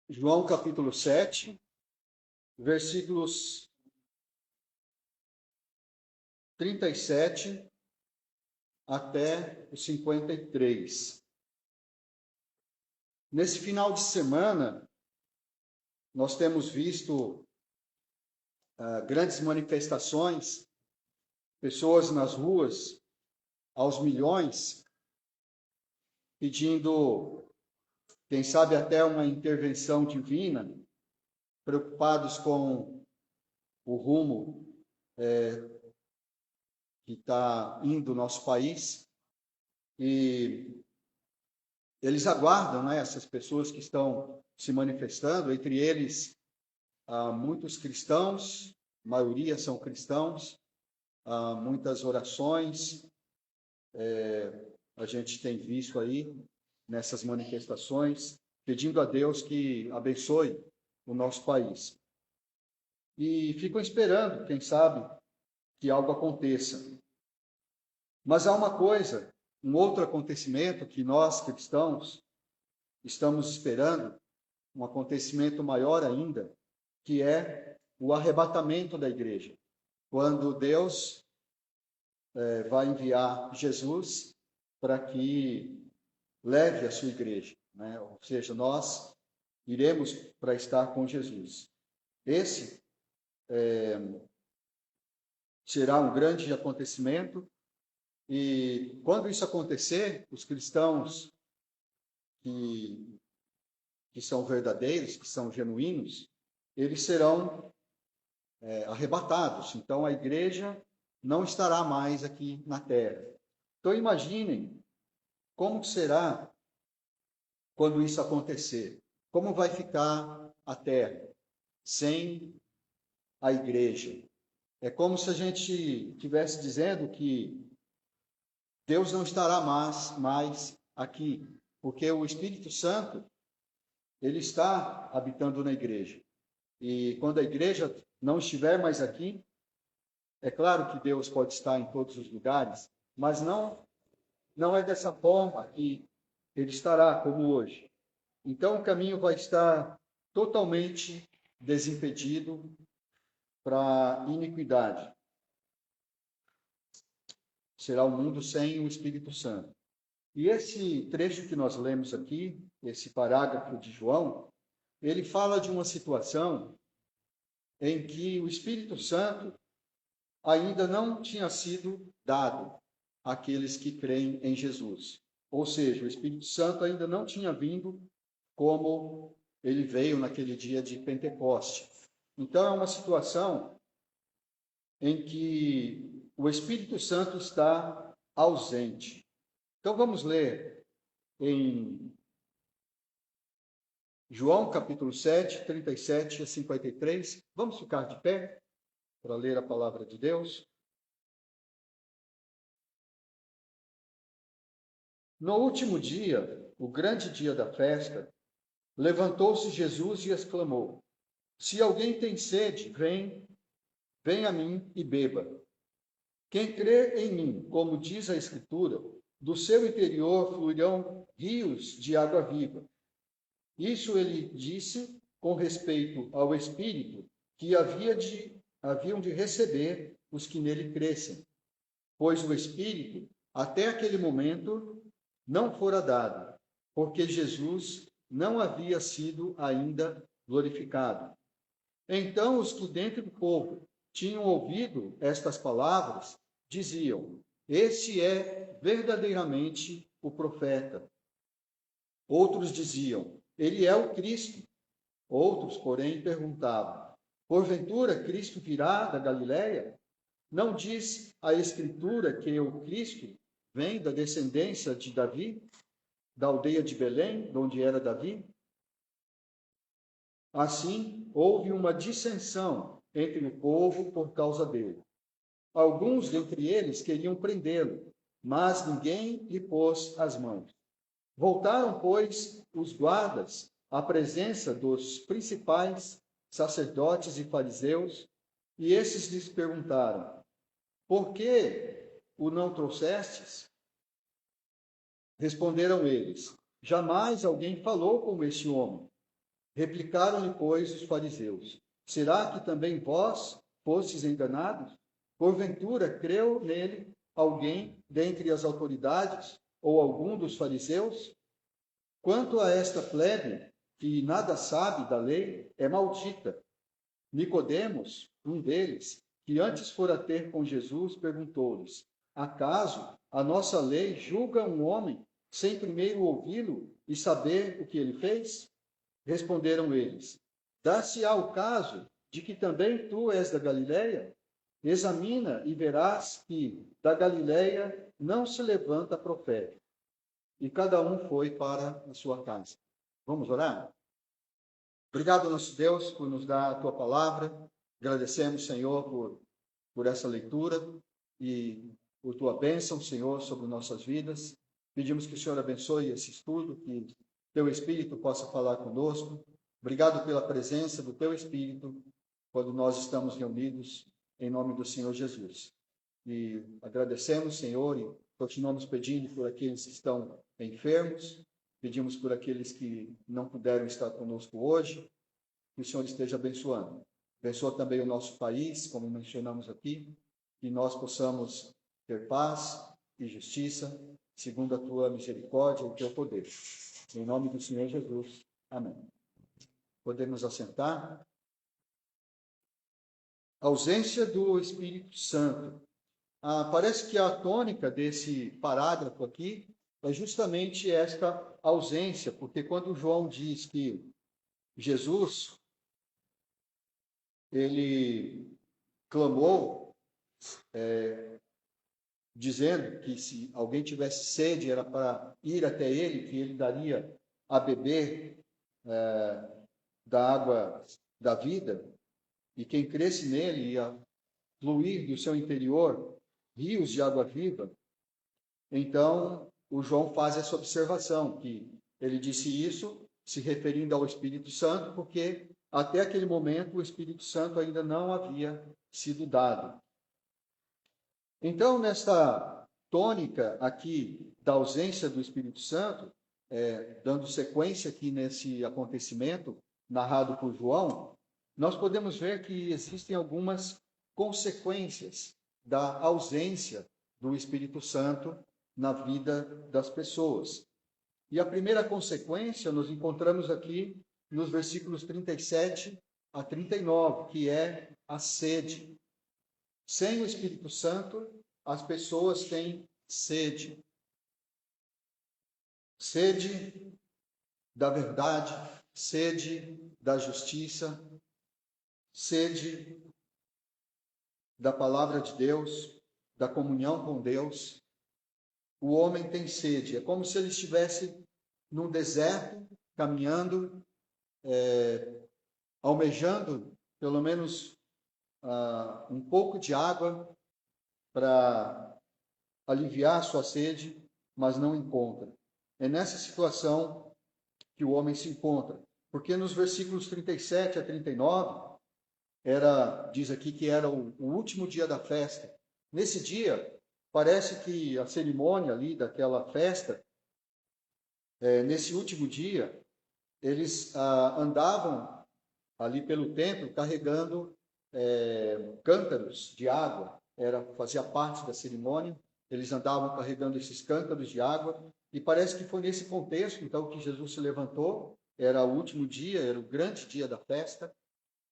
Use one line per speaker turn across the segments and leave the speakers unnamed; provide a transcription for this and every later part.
João capítulo 7, versículos 37 até o 53. Nesse final de semana, nós temos visto grandes manifestações, pessoas nas ruas, aos milhões, pedindo, quem sabe até uma intervenção divina, preocupados com o rumo que está indo o nosso país, e eles aguardam, né, essas pessoas que estão se manifestando, entre eles muitos cristãos, a maioria são cristãos, muitas orações, a gente tem visto aí nessas manifestações, pedindo a Deus que abençoe o nosso país. E ficam esperando, quem sabe, que algo aconteça. Mas há uma coisa, um outro acontecimento que nós, cristãos, estamos esperando, um acontecimento maior ainda, que é o arrebatamento da igreja. Quando Deus vai enviar Jesus para que leve a sua igreja, né? Ou seja, nós iremos para estar com Jesus. Esse será um grande acontecimento, e quando isso acontecer, os cristãos que são verdadeiros, que são genuínos, eles serão arrebatados. Então a igreja não estará mais aqui na terra. Então imaginem como será quando isso acontecer. Como vai ficar a terra sem a igreja? É como se a gente estivesse dizendo que Deus não estará mais aqui, porque o Espírito Santo, ele está habitando na igreja. E quando a igreja não estiver mais aqui, é claro que Deus pode estar em todos os lugares, mas não é dessa forma que ele estará como hoje. Então o caminho vai estar totalmente desimpedido para a iniquidade. Será um mundo sem o Espírito Santo. E esse trecho que nós lemos aqui, esse parágrafo de João, ele fala de uma situação em que o Espírito Santo ainda não tinha sido dado àqueles que creem em Jesus. Ou seja, o Espírito Santo ainda não tinha vindo como ele veio naquele dia de Pentecoste. Então, é uma situação em que o Espírito Santo está ausente. Então, vamos ler em João capítulo 7, 37 a 53. Vamos ficar de pé para ler a palavra de Deus. No último dia, o grande dia da festa, levantou-se Jesus e exclamou: Se alguém tem sede, vem a mim e beba. Quem crê em mim, como diz a Escritura, do seu interior fluirão rios de água viva. Isso ele disse com respeito ao Espírito que haviam de receber os que nele crescem, pois o Espírito, até aquele momento, não fora dado, porque Jesus não havia sido ainda glorificado. Então os que dentre do povo tinham ouvido estas palavras diziam: Este é verdadeiramente o profeta. Outros diziam: Ele é o Cristo. Outros, porém, perguntavam: Porventura Cristo virá da Galiléia? Não diz a Escritura que o Cristo vem da descendência de Davi, da aldeia de Belém, de onde era Davi? Assim, houve uma dissensão entre o povo por causa dele. Alguns dentre eles queriam prendê-lo, mas ninguém lhe pôs as mãos. Voltaram, pois, os guardas à presença dos principais sacerdotes e fariseus, e esses lhes perguntaram: Por que o não trouxestes? Responderam eles: Jamais alguém falou como este homem. Replicaram-lhe, pois, os fariseus: será que também vós fostes enganados? Porventura creu nele alguém dentre as autoridades ou algum dos fariseus? Quanto a esta plebe, que nada sabe da lei, é maldita. Nicodemos, um deles, que antes fora ter com Jesus, perguntou-lhes: acaso a nossa lei julga um homem sem primeiro ouvi-lo e saber o que ele fez? Responderam eles: dá-se-á o caso de que também tu és da Galileia? Examina e verás que da Galileia não se levanta profeta. E cada um foi para a sua casa. Vamos orar? Obrigado, nosso Deus, por nos dar a tua palavra. Agradecemos, Senhor, por essa leitura e por tua bênção, Senhor, sobre nossas vidas. Pedimos que o Senhor abençoe esse estudo, que teu Espírito possa falar conosco. Obrigado pela presença do teu Espírito quando nós estamos reunidos em nome do Senhor Jesus. E agradecemos, Senhor, e continuamos pedindo por aqueles que estão enfermos, pedimos por aqueles que não puderam estar conosco hoje, que o Senhor esteja abençoando. Abençoa também o nosso país, como mencionamos aqui, que nós possamos ter paz e justiça, segundo a tua misericórdia e o teu poder. Em nome do Senhor Jesus. Amém. Podemos assentar. Ausência do Espírito Santo. Parece que a tônica desse parágrafo aqui é justamente esta ausência, porque quando João diz que Jesus, ele clamou, dizendo que se alguém tivesse sede, era para ir até ele, que ele daria a beber da água da vida, e quem cresce nele ia fluir do seu interior rios de água viva. Então, o João faz essa observação, que ele disse isso se referindo ao Espírito Santo, porque até aquele momento o Espírito Santo ainda não havia sido dado. Então, nesta tônica aqui da ausência do Espírito Santo, dando sequência aqui nesse acontecimento narrado por João, nós podemos ver que existem algumas consequências da ausência do Espírito Santo na vida das pessoas. E a primeira consequência nós encontramos aqui nos versículos 37 a 39, que é a sede. Sem o Espírito Santo, as pessoas têm sede. Sede da verdade, sede da justiça, sede da palavra de Deus, da comunhão com Deus. O homem tem sede. É como se ele estivesse num deserto, caminhando, almejando pelo menos um pouco de água para aliviar sua sede, mas não encontra. É nessa situação que o homem se encontra. Porque nos versículos 37 a 39, diz aqui que era o último dia da festa. Nesse dia, parece que a cerimônia ali daquela festa, nesse último dia, eles andavam ali pelo templo carregando cântaros de água. Fazia parte da cerimônia. Eles andavam carregando esses cântaros de água. E parece que foi nesse contexto, então, que Jesus se levantou. Era o último dia, era o grande dia da festa.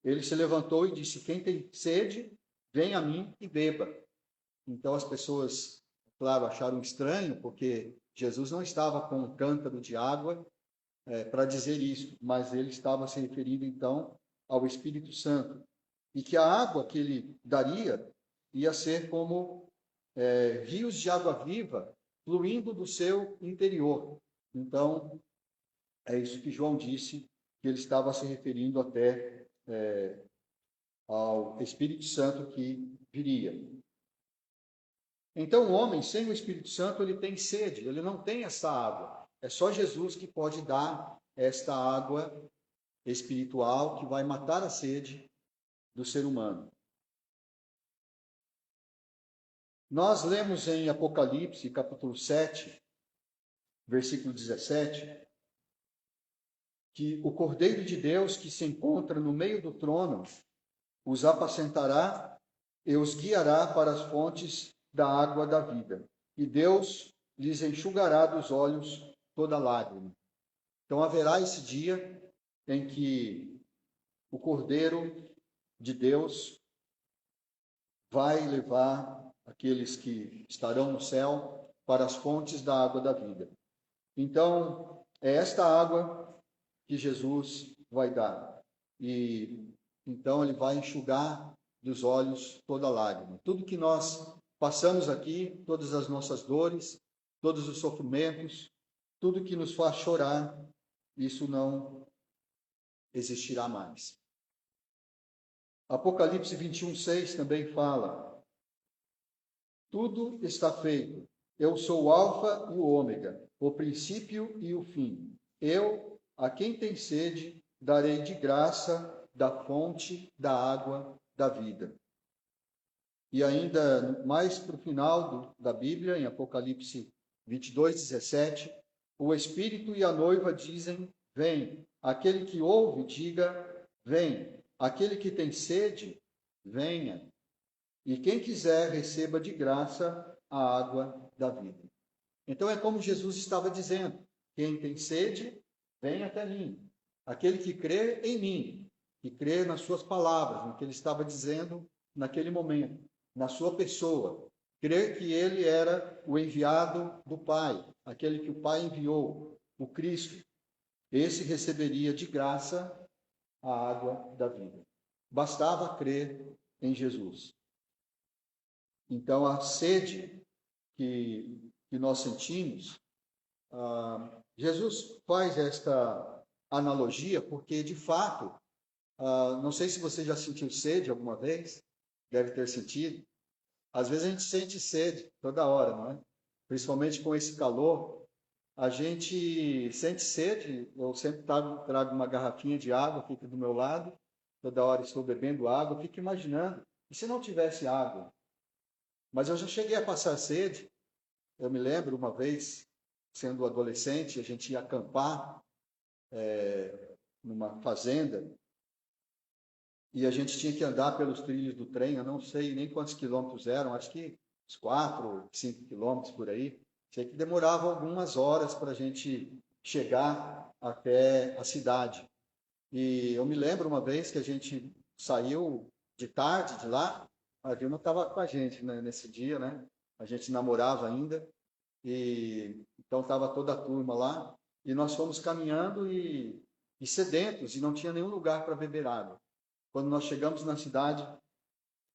Ele se levantou e disse: quem tem sede, vem a mim e beba. Então as pessoas, claro, acharam estranho, porque Jesus não estava com um cântaro de água para dizer isso, mas ele estava se referindo então ao Espírito Santo. E que a água que ele daria ia ser como rios de água viva fluindo do seu interior. Então, é isso que João disse, que ele estava se referindo até ao Espírito Santo que viria. Então, o homem sem o Espírito Santo, ele tem sede, ele não tem essa água. É só Jesus que pode dar esta água espiritual que vai matar a sede do ser humano. Nós lemos em Apocalipse, capítulo 7, versículo 17, que o Cordeiro de Deus que se encontra no meio do trono os apacentará e os guiará para as fontes da água da vida. E Deus lhes enxugará dos olhos toda lágrima. Então haverá esse dia em que o Cordeiro de Deus vai levar aqueles que estarão no céu para as fontes da água da vida. Então, é esta água que Jesus vai dar. E então ele vai enxugar dos olhos toda lágrima. Tudo que nós passamos aqui, todas as nossas dores, todos os sofrimentos, tudo que nos faz chorar, isso não existirá mais. Apocalipse 21:6 também fala: tudo está feito. Eu sou o Alfa e o Ômega, o princípio e o fim. Eu, a quem tem sede, darei de graça da fonte da água da vida. E ainda mais para o final da Bíblia, em Apocalipse 22:17, o Espírito e a noiva dizem: vem. Aquele que ouve, diga: vem. Aquele que tem sede, venha. E quem quiser, receba de graça a água da vida. Então é como Jesus estava dizendo: quem tem sede, vem até mim. Aquele que crê em mim, que crê nas suas palavras, no que ele estava dizendo naquele momento, na sua pessoa, crê que ele era o enviado do Pai, aquele que o Pai enviou, o Cristo, esse receberia de graça a água da vida. Bastava crer em Jesus. Então, a sede que nós sentimos, Jesus faz esta analogia porque, de fato, não sei se você já sentiu sede alguma vez, deve ter sentido. Às vezes a gente sente sede toda hora, não é? Principalmente com esse calor, a gente sente sede. Eu sempre trago uma garrafinha de água, fica do meu lado, toda hora estou bebendo água, fico imaginando, e se não tivesse água? Mas eu já cheguei a passar sede. Eu me lembro uma vez, sendo adolescente, a gente ia acampar numa fazenda e a gente tinha que andar pelos trilhos do trem. Eu não sei nem quantos quilômetros eram, acho que uns 4, 5 quilômetros por aí. Sei que demorava algumas horas para a gente chegar até a cidade. E eu me lembro uma vez que a gente saiu de tarde de lá. A Vilma estava com a gente, né, nesse dia, né? A gente namorava ainda. E então estava toda a turma lá. E nós fomos caminhando e sedentos, e não tinha nenhum lugar para beber água. Quando nós chegamos na cidade, a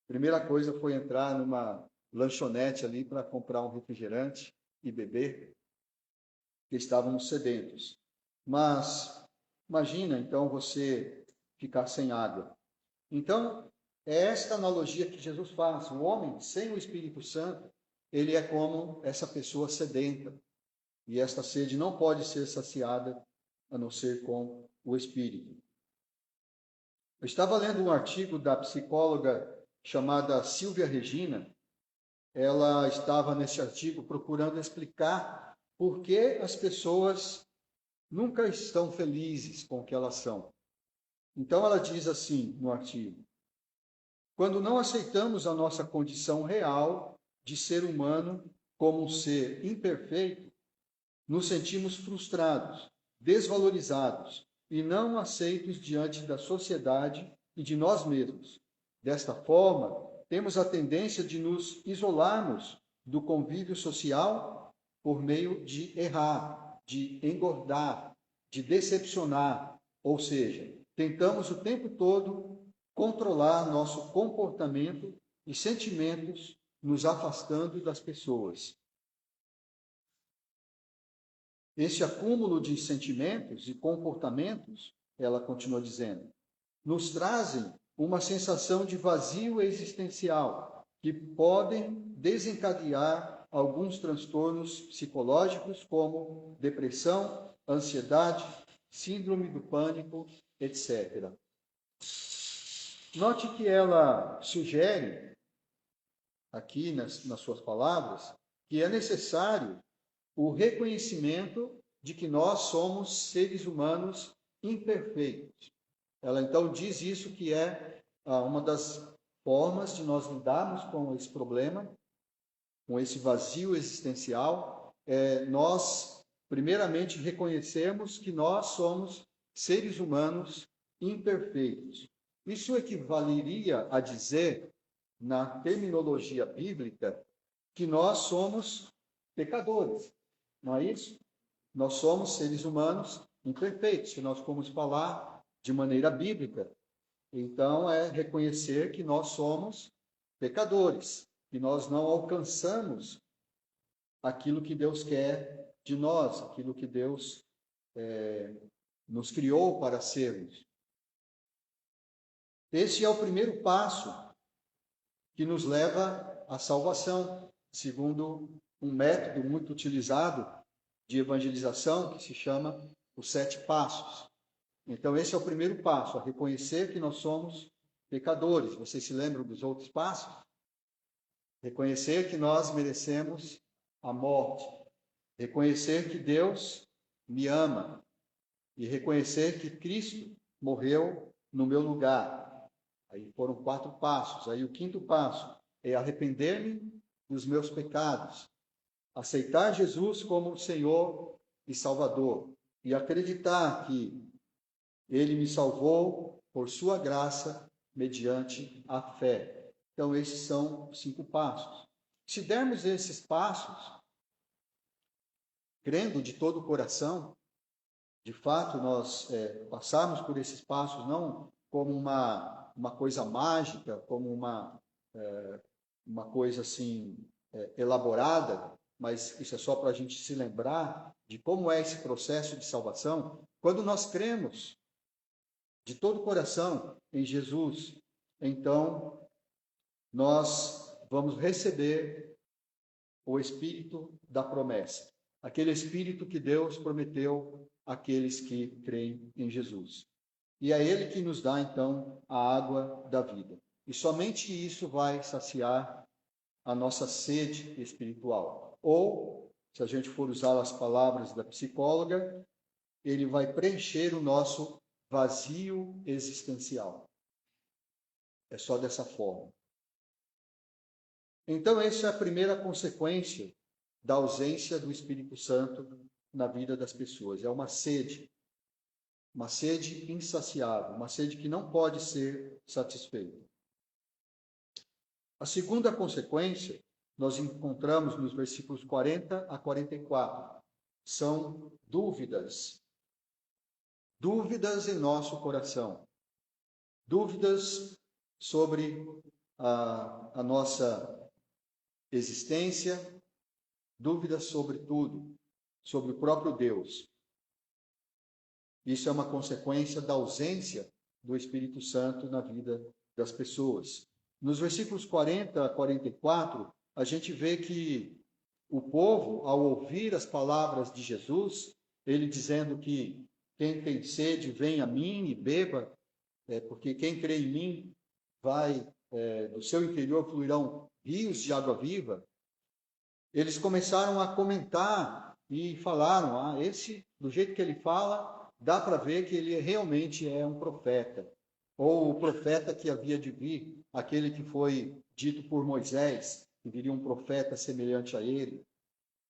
primeira coisa foi entrar numa lanchonete ali para comprar um refrigerante e beber, porque estávamos sedentos. Mas imagina então você ficar sem água. Então, é esta analogia que Jesus faz. O homem sem o Espírito Santo, ele é como essa pessoa sedenta. E esta sede não pode ser saciada a não ser com o Espírito. Eu estava lendo um artigo da psicóloga chamada Silvia Regina. Ela estava nesse artigo procurando explicar por que as pessoas nunca estão felizes com o que elas são. Então ela diz assim no artigo: quando não aceitamos a nossa condição real de ser humano como um ser imperfeito, nos sentimos frustrados, desvalorizados e não aceitos diante da sociedade e de nós mesmos. Desta forma, temos a tendência de nos isolarmos do convívio social por meio de errar, de engordar, de decepcionar, ou seja, tentamos o tempo todo controlar nosso comportamento e sentimentos, nos afastando das pessoas. Esse acúmulo de sentimentos e comportamentos, ela continua dizendo, nos trazem uma sensação de vazio existencial que podem desencadear alguns transtornos psicológicos como depressão, ansiedade, síndrome do pânico, etc. Note que ela sugere, aqui nas suas palavras, que é necessário o reconhecimento de que nós somos seres humanos imperfeitos. Ela então diz isso, que é uma das formas de nós lidarmos com esse problema, com esse vazio existencial, nós primeiramente reconhecermos que nós somos seres humanos imperfeitos. Isso equivaleria a dizer, na terminologia bíblica, que nós somos pecadores, não é isso? Nós somos seres humanos imperfeitos, se nós formos falar de maneira bíblica. Então, é reconhecer que nós somos pecadores, que nós não alcançamos aquilo que Deus quer de nós, aquilo que Deus nos criou para sermos. Esse é o primeiro passo que nos leva à salvação, segundo um método muito utilizado de evangelização que se chama os 7 passos. Então, esse é o primeiro passo, a reconhecer que nós somos pecadores. Vocês se lembram dos outros passos? Reconhecer que nós merecemos a morte. Reconhecer que Deus me ama. E reconhecer que Cristo morreu no meu lugar. Aí foram 4 passos. Aí o 5º passo é arrepender-me dos meus pecados. Aceitar Jesus como Senhor e Salvador. E acreditar que Ele me salvou por sua graça, mediante a fé. Então, esses são os 5 passos. Se dermos esses passos, crendo de todo o coração, de fato, nós passarmos por esses passos não como uma coisa mágica, como uma coisa assim elaborada, mas isso é só para a gente se lembrar de como é esse processo de salvação. Quando nós cremos de todo o coração em Jesus, então nós vamos receber o Espírito da promessa, aquele Espírito que Deus prometeu àqueles que creem em Jesus. E é Ele que nos dá, então, a água da vida. E somente isso vai saciar a nossa sede espiritual. Ou, se a gente for usar as palavras da psicóloga, ele vai preencher o nosso vazio existencial. É só dessa forma. Então, essa é a primeira consequência da ausência do Espírito Santo na vida das pessoas. É uma sede insaciável, uma sede que não pode ser satisfeita. A segunda consequência, nós encontramos nos versículos 40 a 44. São dúvidas. Dúvidas em nosso coração. Dúvidas sobre a nossa existência, dúvidas sobre tudo, sobre o próprio Deus. Isso é uma consequência da ausência do Espírito Santo na vida das pessoas. Nos versículos 40 a 44, a gente vê que o povo, ao ouvir as palavras de Jesus, ele dizendo que quem tem sede, vem a mim e beba, porque quem crê em mim do seu interior fluirão rios de água viva. Eles começaram a comentar e falaram, esse, do jeito que ele fala, dá para ver que ele realmente é um profeta. Ou o profeta que havia de vir, aquele que foi dito por Moisés, que viria um profeta semelhante a ele.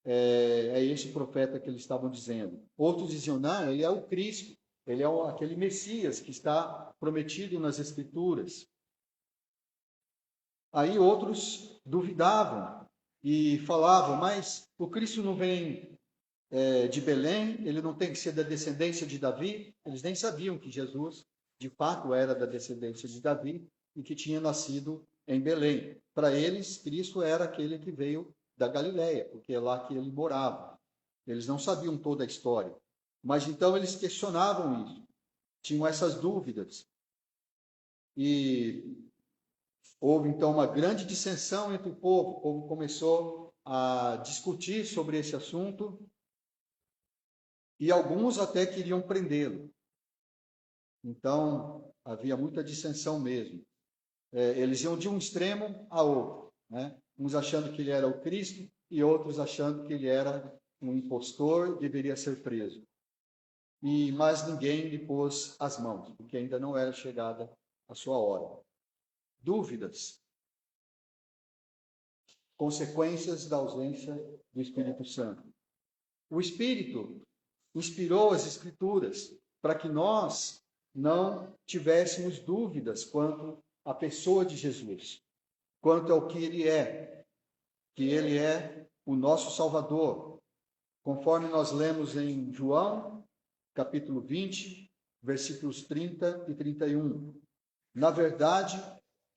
É esse profeta que eles estavam dizendo. Outros diziam, não, ele é o Cristo, ele é aquele Messias que está prometido nas Escrituras. Aí outros duvidavam e falavam, mas o Cristo não vem de Belém, ele não tem que ser da descendência de Davi. Eles nem sabiam que Jesus, de fato, era da descendência de Davi e que tinha nascido em Belém. Para eles, Cristo era aquele que veio da Galileia, porque é lá que ele morava. Eles não sabiam toda a história. Mas então eles questionavam isso. Tinham essas dúvidas. E houve então uma grande dissensão entre o povo. O povo começou a discutir sobre esse assunto e alguns até queriam prendê-lo. Então havia muita dissensão mesmo. Eles iam de um extremo a outro, né? Uns achando que ele era o Cristo e outros achando que ele era um impostor e deveria ser preso. mas ninguém lhe pôs as mãos, porque ainda não era chegada a sua hora. Dúvidas, consequências da ausência do Espírito Santo. O Espírito inspirou as Escrituras para que nós não tivéssemos dúvidas quanto à pessoa de Jesus, quanto ao que ele é o nosso Salvador, conforme nós lemos em João, capítulo 20, versículos 30 e 31. Na verdade,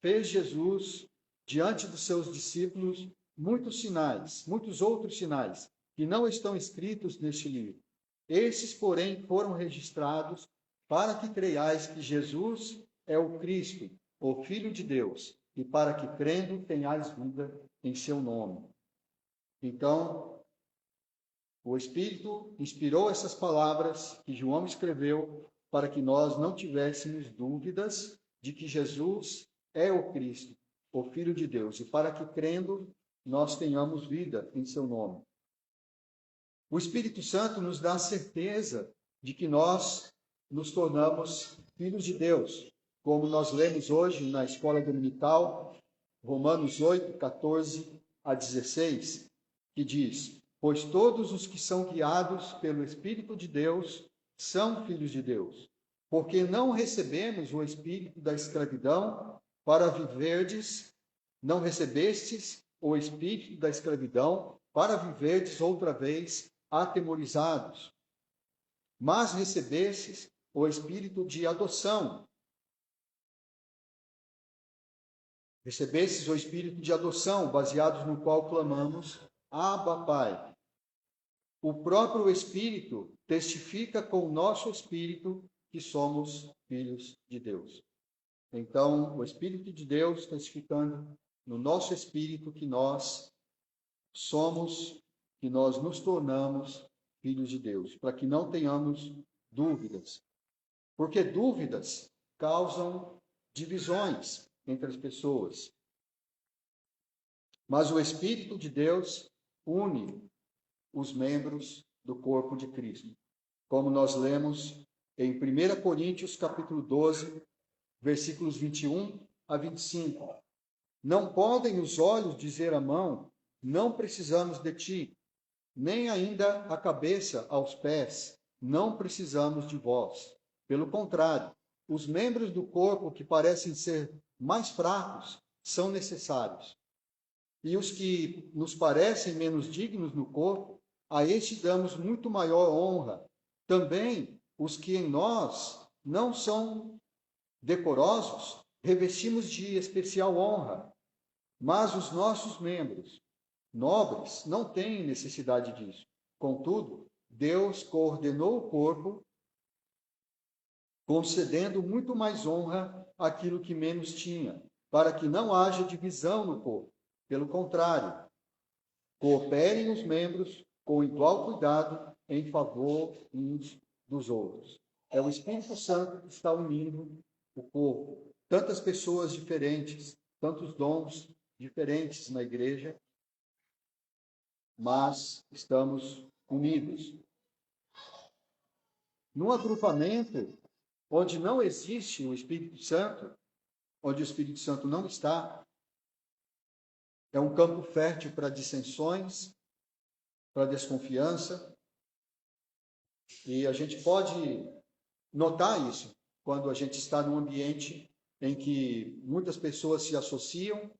fez Jesus, diante dos seus discípulos, muitos outros sinais, que não estão escritos neste livro. Esses, porém, foram registrados para que creiais que Jesus é o Cristo, o Filho de Deus, e para que, crendo, tenhais vida em seu nome. Então, o Espírito inspirou essas palavras que João escreveu para que nós não tivéssemos dúvidas de que Jesus é o Cristo, o Filho de Deus, e para que, crendo, nós tenhamos vida em seu nome. O Espírito Santo nos dá a certeza de que nós nos tornamos filhos de Deus, como nós lemos hoje na escola dominical, Romanos 8, 14 a 16, que diz: pois todos os que são guiados pelo Espírito de Deus são filhos de Deus, porque não recebemos o espírito da escravidão para viverdes, não recebestes o espírito da escravidão para viverdes outra vez atemorizados, mas recebestes o espírito de adoção. Recebestes o espírito de adoção, baseados no qual clamamos: Abba, Pai. O próprio Espírito testifica com o nosso espírito que somos filhos de Deus. Então, o Espírito de Deus testificando no nosso espírito que nós somos, que nós nos tornamos filhos de Deus, para que não tenhamos dúvidas. Porque dúvidas causam divisões entre as pessoas. Mas o Espírito de Deus une os membros do corpo de Cristo. Como nós lemos em 1 Coríntios, capítulo 12, versículos 21 a 25. Não podem os olhos dizer à mão: não precisamos de ti, nem ainda a cabeça aos pés: não precisamos de vós. Pelo contrário, os membros do corpo que parecem ser mais fracos são necessários. E os que nos parecem menos dignos no corpo, a este damos muito maior honra. Também os que em nós não são decorosos, revestimos de especial honra. Mas os nossos membros nobres não têm necessidade disso. Contudo, Deus coordenou o corpo, concedendo muito mais honra àquilo que menos tinha, para que não haja divisão no corpo. Pelo contrário, cooperem os membros com igual cuidado em favor uns dos outros. É o Espírito Santo que está unindo o corpo. Tantas pessoas diferentes, tantos dons diferentes na igreja, mas estamos unidos. Num agrupamento onde não existe o Espírito Santo, onde o Espírito Santo não está, é um campo fértil para dissensões, para desconfiança. E a gente pode notar isso quando a gente está num ambiente em que muitas pessoas se associam,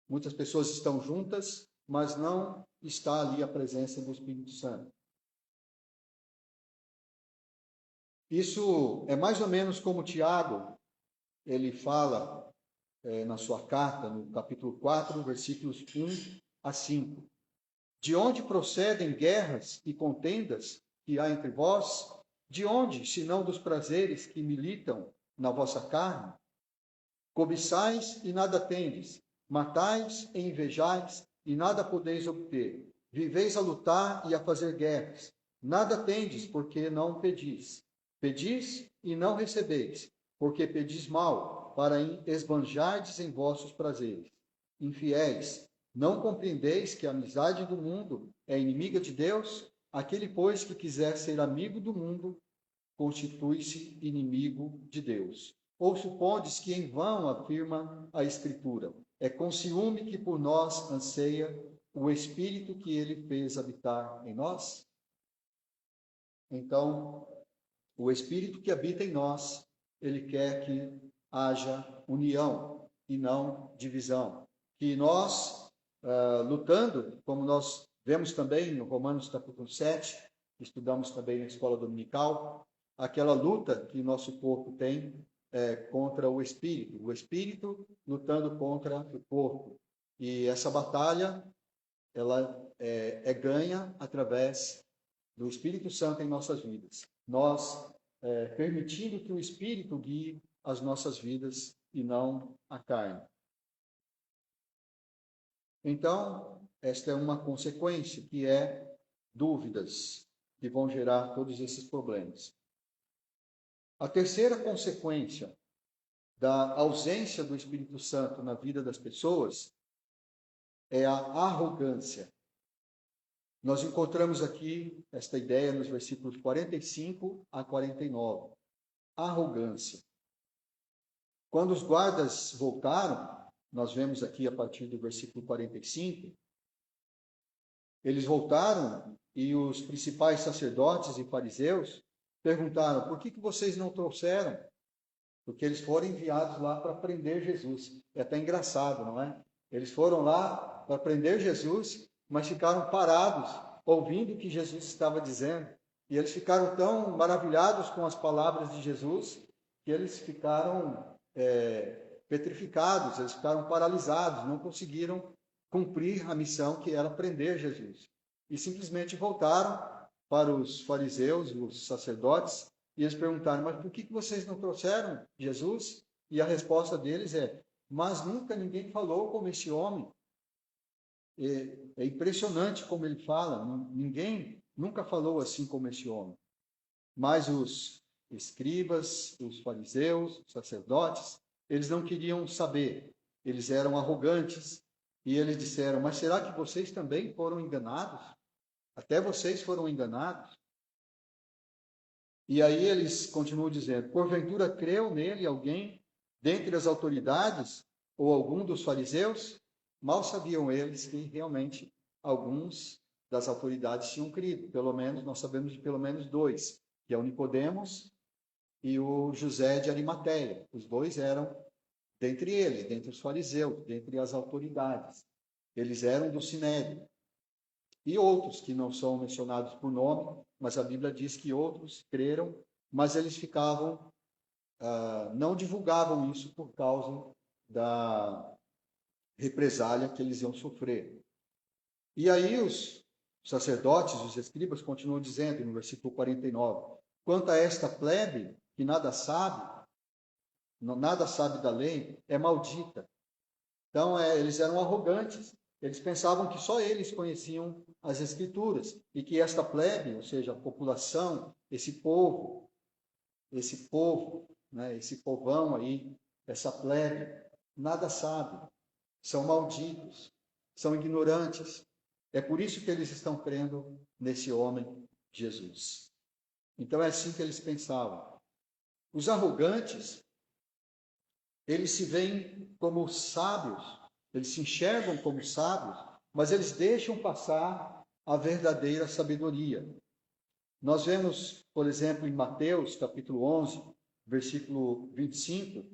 muitas pessoas estão juntas, mas não está ali a presença do Espírito Santo. Isso é mais ou menos como Tiago, ele fala na sua carta, no capítulo 4, versículos 1 a 5. De onde procedem guerras e contendas que há entre vós? De onde, senão dos prazeres que militam na vossa carne? Cobiçais e nada tendes, matais e invejais e nada podeis obter. Viveis a lutar e a fazer guerras. Nada tendes, porque não pedis. Pedis e não recebeis, porque pedis mal, para esbanjardes em vossos prazeres. Infiéis, não compreendeis que a amizade do mundo é inimiga de Deus? Aquele, pois, que quiser ser amigo do mundo, constitui-se inimigo de Deus. Ou supondes que em vão afirma a Escritura: é com ciúme que por nós anseia o Espírito que ele fez habitar em nós? Então, o Espírito que habita em nós, ele quer que haja união e não divisão. Que nós, lutando, como nós vemos também no Romanos capítulo 7, estudamos também na escola dominical, aquela luta que nosso corpo tem contra o Espírito lutando contra o corpo. E essa batalha, ela é ganha através do Espírito Santo em nossas vidas. Nós permitindo que o Espírito guie as nossas vidas e não a carne. Então, esta é uma consequência, que é dúvidas, que vão gerar todos esses problemas. A terceira consequência da ausência do Espírito Santo na vida das pessoas é a arrogância. Nós encontramos aqui esta ideia nos versículos 45 a 49. Arrogância. Quando os guardas voltaram, nós vemos aqui a partir do versículo 45, eles voltaram e os principais sacerdotes e fariseus perguntaram: por que vocês não trouxeram? Porque eles foram enviados lá para prender Jesus. É até engraçado, não é? Eles foram lá para prender Jesus, mas ficaram parados, ouvindo o que Jesus estava dizendo. E eles ficaram tão maravilhados com as palavras de Jesus, que eles ficaram petrificados, eles ficaram paralisados, não conseguiram cumprir a missão que era prender Jesus. E simplesmente voltaram para os fariseus, os sacerdotes, e eles perguntaram: mas por que vocês não trouxeram Jesus? E a resposta deles é: mas nunca ninguém falou como esse homem. É impressionante como ele fala, ninguém nunca falou assim como esse homem. Mas os escribas, os fariseus, os sacerdotes, eles não queriam saber, eles eram arrogantes, e eles disseram: mas será que vocês também foram enganados? Até vocês foram enganados? E aí eles continuam dizendo: porventura creu nele alguém dentre as autoridades ou algum dos fariseus? Mal sabiam eles que realmente alguns das autoridades tinham crido. Pelo menos, nós sabemos de pelo menos dois, que é o Nicodemos e o José de Arimateia. Os dois eram dentre eles, dentre os fariseus, dentre as autoridades. Eles eram do Sinédrio. E outros que não são mencionados por nome, mas a Bíblia diz que outros creram, mas eles ficavam, não divulgavam isso por causa da represália que eles iam sofrer. E aí os sacerdotes, os escribas, continuam dizendo no versículo 49, quanto a esta plebe que nada sabe da lei, é maldita. Então, eles eram arrogantes. Eles pensavam que só eles conheciam as Escrituras e que esta plebe, ou seja, a população, esse povo, né, esse povão aí, essa plebe, nada sabe, são malditos, são ignorantes. É por isso que eles estão crendo nesse homem, Jesus. Então é assim que eles pensavam. Os arrogantes, eles se veem como sábios, eles se enxergam como sábios, mas eles deixam passar a verdadeira sabedoria. Nós vemos, por exemplo, em Mateus, capítulo 11, versículo 25,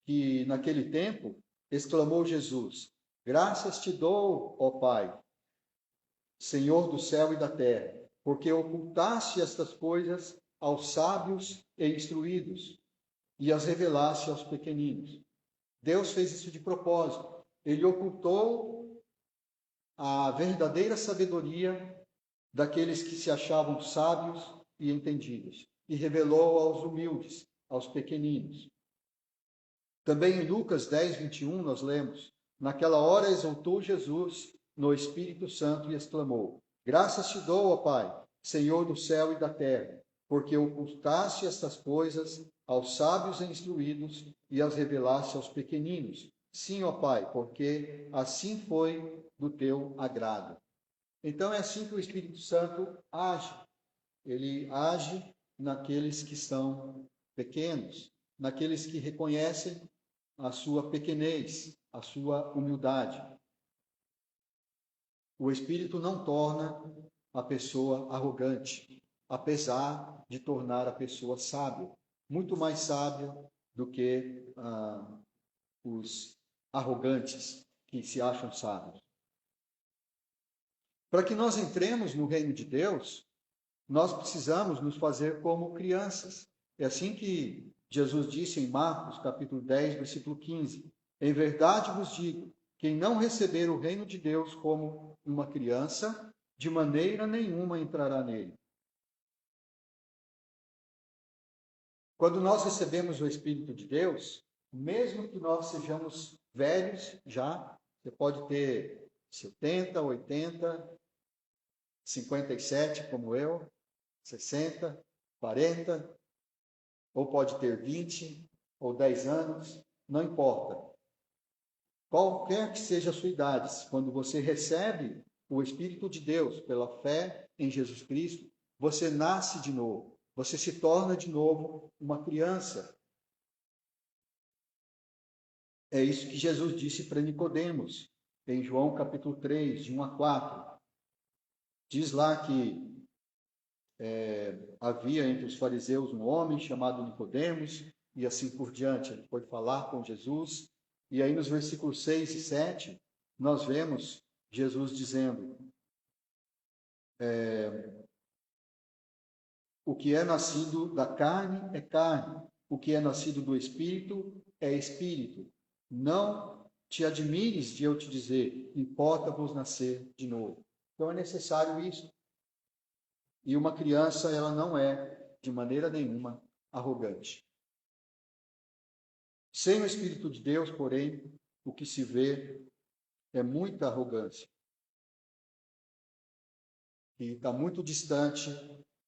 que naquele tempo exclamou Jesus: graças te dou, ó Pai, Senhor do céu e da terra, porque ocultaste estas coisas aos sábios e instruídos e as revelaste aos pequeninos. Deus fez isso de propósito. Ele ocultou a verdadeira sabedoria daqueles que se achavam sábios e entendidos e revelou aos humildes, aos pequeninos. Também em Lucas 10, 21, nós lemos: naquela hora exultou Jesus no Espírito Santo e exclamou: graças te dou, ó Pai, Senhor do céu e da terra, porque ocultaste estas coisas aos sábios e instruídos e as revelaste aos pequeninos. Sim, ó Pai, porque assim foi do teu agrado. Então é assim que o Espírito Santo age. Ele age naqueles que são pequenos, naqueles que reconhecem a sua pequenez, a sua humildade. O Espírito não torna a pessoa arrogante, apesar de tornar a pessoa sábia, muito mais sábia do que os arrogantes que se acham sábios. Para que nós entremos no reino de Deus, nós precisamos nos fazer como crianças. É assim que Jesus disse em Marcos, capítulo 10, versículo 15: Em verdade vos digo, quem não receber o reino de Deus como uma criança, de maneira nenhuma entrará nele. Quando nós recebemos o Espírito de Deus, mesmo que nós sejamos velhos já, você pode ter 70, 80, 57 como eu, 60, 40, ou pode ter 20 ou 10 anos, não importa. Qualquer que seja a sua idade, quando você recebe o Espírito de Deus pela fé em Jesus Cristo, você nasce de novo. Você se torna de novo uma criança. É isso que Jesus disse para Nicodemos, em João capítulo 3, de 1 a 4. Diz lá que havia entre os fariseus um homem chamado Nicodemos, e assim por diante. Ele foi falar com Jesus. E aí nos versículos 6 e 7, nós vemos Jesus dizendo: o que é nascido da carne é carne, o que é nascido do Espírito é Espírito. Não te admires de eu te dizer, importa-vos nascer de novo. Então é necessário isso. E uma criança, ela não é, de maneira nenhuma, arrogante. Sem o Espírito de Deus, porém, o que se vê é muita arrogância. E está muito distante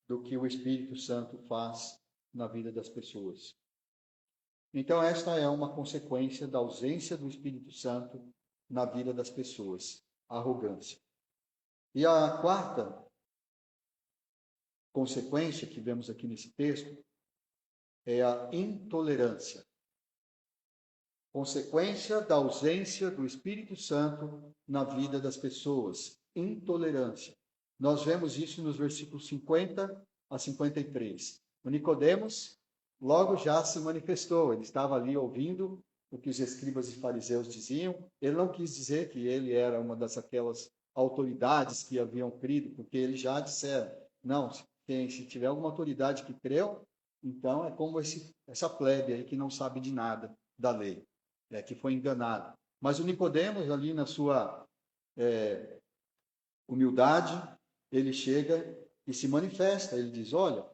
do que o Espírito Santo faz na vida das pessoas. Então, esta é uma consequência da ausência do Espírito Santo na vida das pessoas, a arrogância. E a quarta consequência que vemos aqui nesse texto é a intolerância. Consequência da ausência do Espírito Santo na vida das pessoas, intolerância. Nós vemos isso nos versículos 50 a 53. O Nicodemos logo já se manifestou, ele estava ali ouvindo o que os escribas e fariseus diziam. Ele não quis dizer que ele era uma aquelas autoridades que haviam crido, porque eles já disseram, não, se tiver alguma autoridade que creu, então é como essa plebe aí que não sabe de nada da lei, que foi enganado. Mas o Nicodemos, ali na sua humildade, ele chega e se manifesta. Ele diz, olha,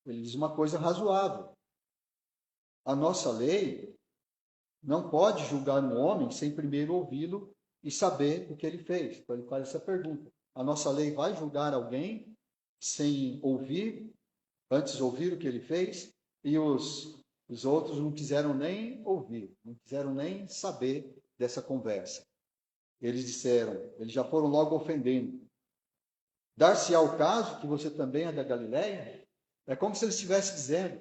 ele diz uma coisa razoável. A nossa lei não pode julgar um homem sem primeiro ouvi-lo e saber o que ele fez. Então ele faz essa pergunta. A nossa lei vai julgar alguém sem ouvir, antes ouvir o que ele fez? E os outros não quiseram nem ouvir, não quiseram nem saber dessa conversa. Eles disseram, eles já foram logo ofendendo. Dar-se-á o caso que você também é da Galileia? É como se ele estivesse dizendo,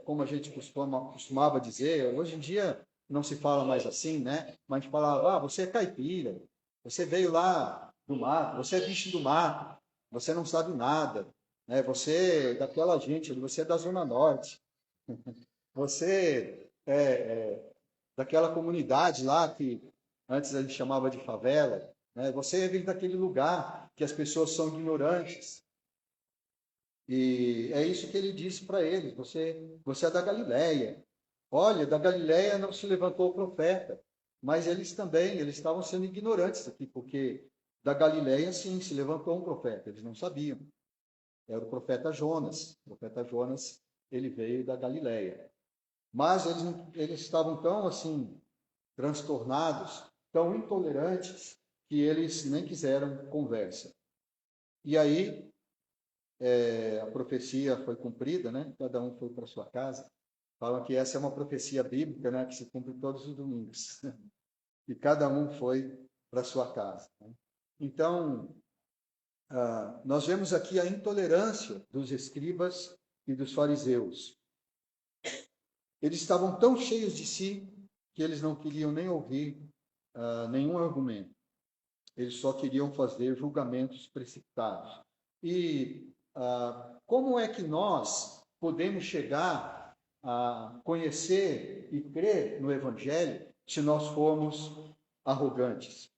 como a gente costumava dizer, hoje em dia não se fala mais assim, né? Mas a gente falava, você é caipira, você veio lá do mato, você é bicho do mato, você não sabe nada, né? Você é daquela gente, você é da Zona Norte, você é daquela comunidade lá que antes a gente chamava de favela, né? Você vem daquele lugar que as pessoas são ignorantes. E é isso que ele disse para eles, você é da Galileia. Olha, da Galileia não se levantou o profeta, mas eles também, eles estavam sendo ignorantes aqui, porque da Galileia, sim, se levantou um profeta, eles não sabiam. Era o profeta Jonas. O profeta Jonas, ele veio da Galileia. Mas eles estavam tão, assim, transtornados, tão intolerantes, que eles nem quiseram conversa. E aí, a profecia foi cumprida, né? Cada um foi para sua casa. Falam que essa é uma profecia bíblica, né? Que se cumpre todos os domingos. E cada um foi para sua casa. Né? Então, nós vemos aqui a intolerância dos escribas e dos fariseus. Eles estavam tão cheios de si que eles não queriam nem ouvir nenhum argumento. Eles só queriam fazer julgamentos precipitados. E como é que nós podemos chegar a conhecer e crer no Evangelho se nós formos arrogantes?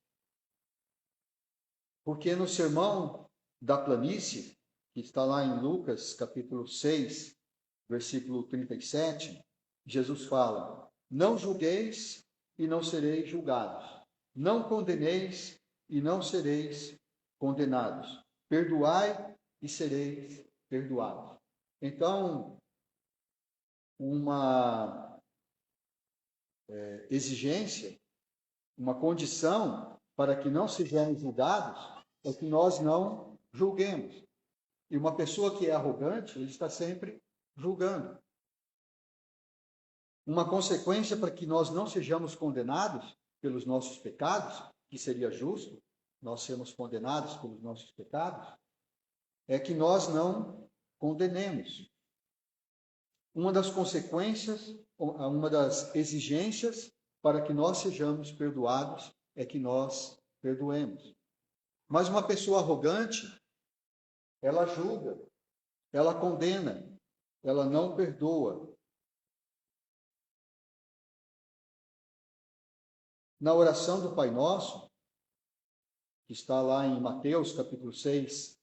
Porque no sermão da planície, que está lá em Lucas, capítulo 6, versículo 37, Jesus fala: não julgueis e não sereis julgados. Não condeneis e não sereis condenados. Perdoai e sereis perdoados. Então, uma exigência, uma condição para que não sejamos julgados é que nós não julguemos. E uma pessoa que é arrogante, ele está sempre julgando. Uma consequência para que nós não sejamos condenados pelos nossos pecados, que seria justo nós sermos condenados pelos nossos pecados, é que nós não condenemos. Uma das consequências, uma das exigências para que nós sejamos perdoados é que nós perdoemos. Mas uma pessoa arrogante, ela julga, ela condena, ela não perdoa. Na oração do Pai Nosso, que está lá em Mateus, capítulo 6,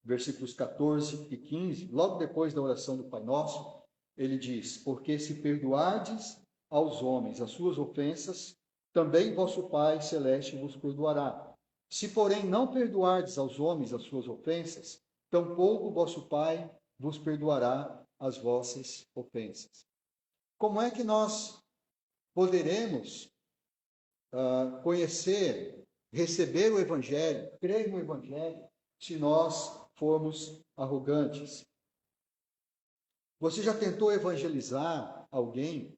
versículos 14 e 15, logo depois da oração do Pai Nosso, ele diz: porque se perdoardes aos homens as suas ofensas, também vosso Pai Celeste vos perdoará. Se, porém, não perdoardes aos homens as suas ofensas, tampouco vosso Pai vos perdoará as vossas ofensas. Como é que nós poderemos conhecer, receber o Evangelho, crer no Evangelho, se nós formos arrogantes? Você já tentou evangelizar alguém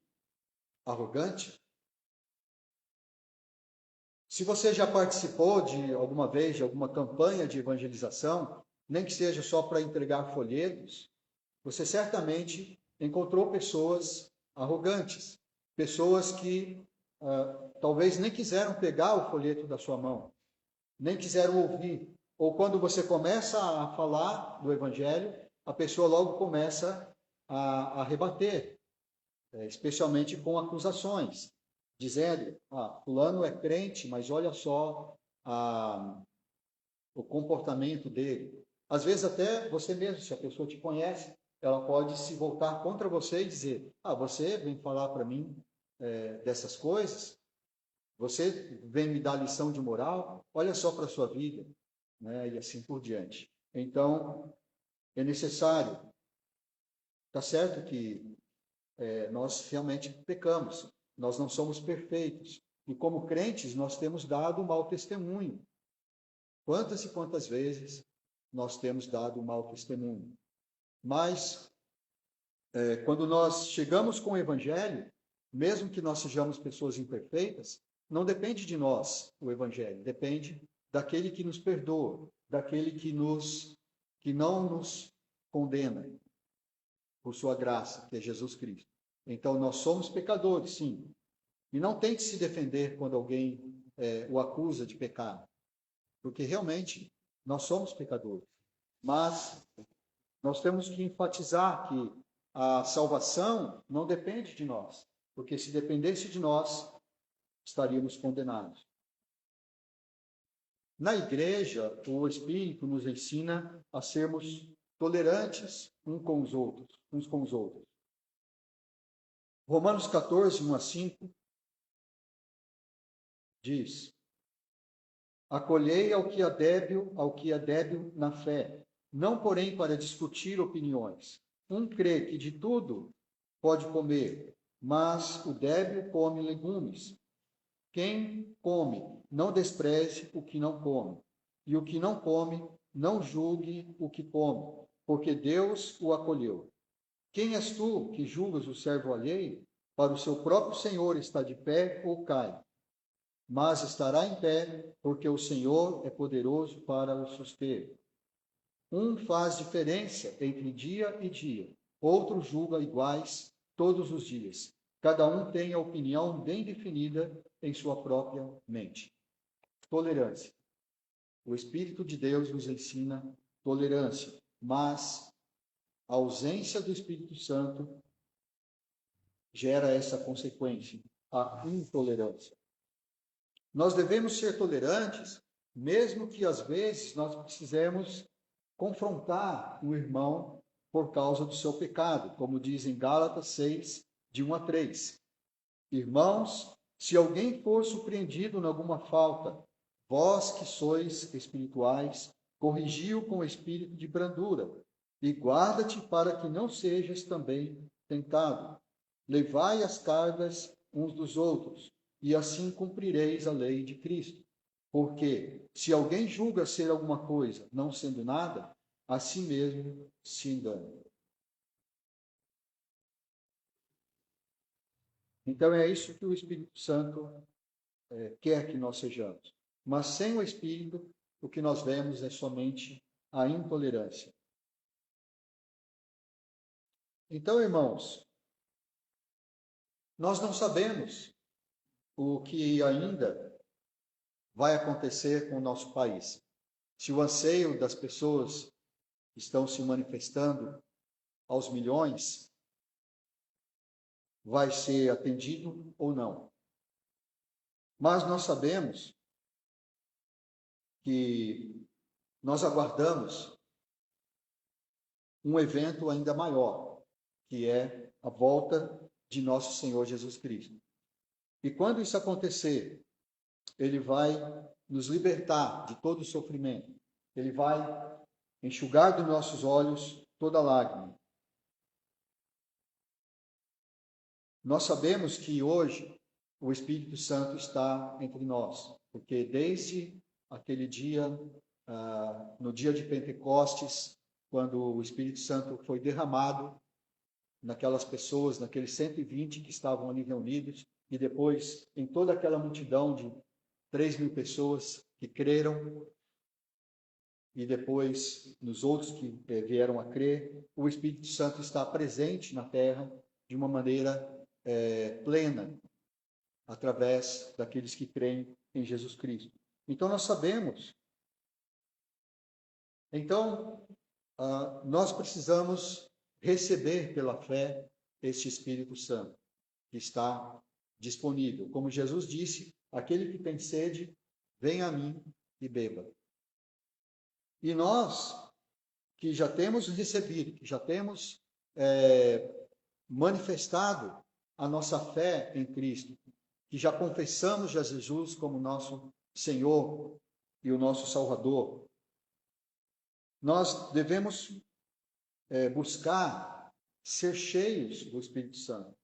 arrogante? Se você já participou de alguma vez de alguma campanha de evangelização, nem que seja só para entregar folhetos, você certamente encontrou pessoas arrogantes, pessoas que talvez nem quiseram pegar o folheto da sua mão, nem quiseram ouvir. Ou quando você começa a falar do Evangelho, a pessoa logo começa a rebater, especialmente com acusações, dizendo: fulano é crente, mas olha só o comportamento dele. Às vezes até você mesmo, se a pessoa te conhece, ela pode se voltar contra você e dizer: você vem falar para mim dessas coisas? Você vem me dar lição de moral? Olha só para a sua vida, né? E assim por diante. Então, é necessário. Está certo que nós realmente pecamos, nós não somos perfeitos. E como crentes, nós temos dado um mau testemunho. Quantas e quantas vezes nós temos dado um mau testemunho? Mas, quando nós chegamos com o Evangelho, mesmo que nós sejamos pessoas imperfeitas, não depende de nós o Evangelho, depende daquele que nos perdoa, daquele que não nos condena por sua graça, que é Jesus Cristo. Então, nós somos pecadores, sim. E não tente se defender quando alguém o acusa de pecado, porque realmente nós somos pecadores. Mas nós temos que enfatizar que a salvação não depende de nós, porque se dependesse de nós, estaríamos condenados. Na igreja, o Espírito nos ensina a sermos tolerantes uns com os outros. Romanos 14, 1 a 5, diz: acolhei ao que é débil na fé, não porém para discutir opiniões. Um crê que de tudo pode comer, mas o débil come legumes. Quem come, não despreze o que não come, e o que não come, não julgue o que come, porque Deus o acolheu. Quem és tu que julgas o servo alheio? Para o seu próprio Senhor está de pé ou cai, mas estará em pé, porque o Senhor é poderoso para o suster. Um faz diferença entre dia e dia, outro julga iguais todos os dias. Cada um tem a opinião bem definida em sua própria mente. Tolerância. O Espírito de Deus nos ensina tolerância, mas a ausência do Espírito Santo gera essa consequência, a intolerância. Nós devemos ser tolerantes, mesmo que às vezes nós precisemos confrontar o irmão por causa do seu pecado, como diz em Gálatas 6, de 1 a 3. Irmãos, se alguém for surpreendido em alguma falta, vós que sois espirituais, corrigiu com espírito de brandura, e guarda-te para que não sejas também tentado. Levai as cargas uns dos outros, e assim cumprireis a lei de Cristo. Porque, se alguém julga ser alguma coisa, não sendo nada, a si mesmo se engana. Então é isso que o Espírito Santo quer que nós sejamos. Mas sem o Espírito, o que nós vemos é somente a intolerância. Então, irmãos, nós não sabemos o que ainda vai acontecer com o nosso país. Se o anseio das pessoas estão se manifestando aos milhões, vai ser atendido ou não. Mas nós sabemos que nós aguardamos um evento ainda maior, que é a volta de nosso Senhor Jesus Cristo. E quando isso acontecer, Ele vai nos libertar de todo o sofrimento. Ele vai enxugar dos nossos olhos toda lágrima. Nós sabemos que hoje o Espírito Santo está entre nós, porque desde aquele dia, no dia de Pentecostes, quando o Espírito Santo foi derramado naquelas pessoas, naqueles 120 que estavam ali reunidos, e depois em toda aquela multidão de 3.000 pessoas que creram, e depois nos outros que vieram a crer, o Espírito Santo está presente na terra de uma maneira plena, através daqueles que creem em Jesus Cristo. Então nós sabemos. Então, nós precisamos receber pela fé este Espírito Santo, que está disponível. Como Jesus disse, aquele que tem sede, venha a mim e beba. E nós, que já temos recebido, que já temos manifestado a nossa fé em Cristo, que já confessamos a Jesus como nosso Senhor e o nosso Salvador, nós devemos buscar ser cheios do Espírito Santo.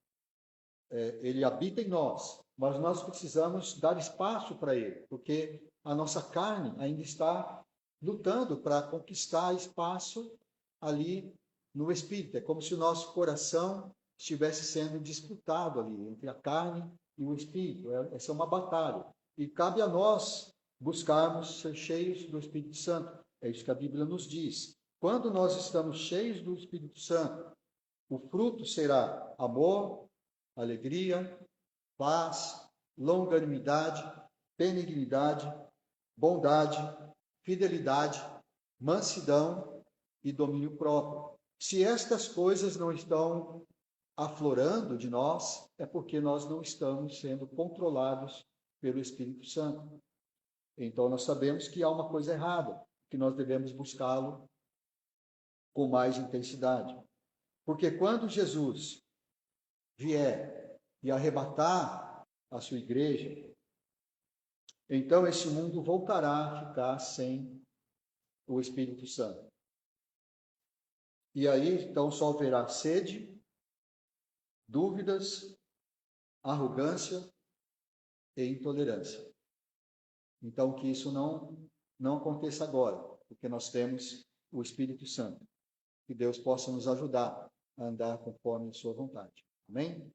Ele habita em nós, mas nós precisamos dar espaço para ele, porque a nossa carne ainda está lutando para conquistar espaço ali no Espírito. É como se o nosso coração estivesse sendo disputado ali entre a carne e o Espírito. Essa é uma batalha. E cabe a nós buscarmos ser cheios do Espírito Santo. É isso que a Bíblia nos diz. Quando nós estamos cheios do Espírito Santo, o fruto será amor, alegria, paz, longanimidade, benignidade, bondade, fidelidade, mansidão e domínio próprio. Se estas coisas não estão aflorando de nós, é porque nós não estamos sendo controlados pelo Espírito Santo. Então nós sabemos que há uma coisa errada, que nós devemos buscá-lo com mais intensidade. Porque quando Jesus vier e arrebatar a sua igreja, então esse mundo voltará a ficar sem o Espírito Santo. E aí, então, só haverá sede, dúvidas, arrogância e intolerância. Então, que isso não aconteça agora, porque nós temos o Espírito Santo. Que Deus possa nos ajudar a andar conforme a sua vontade. Amém?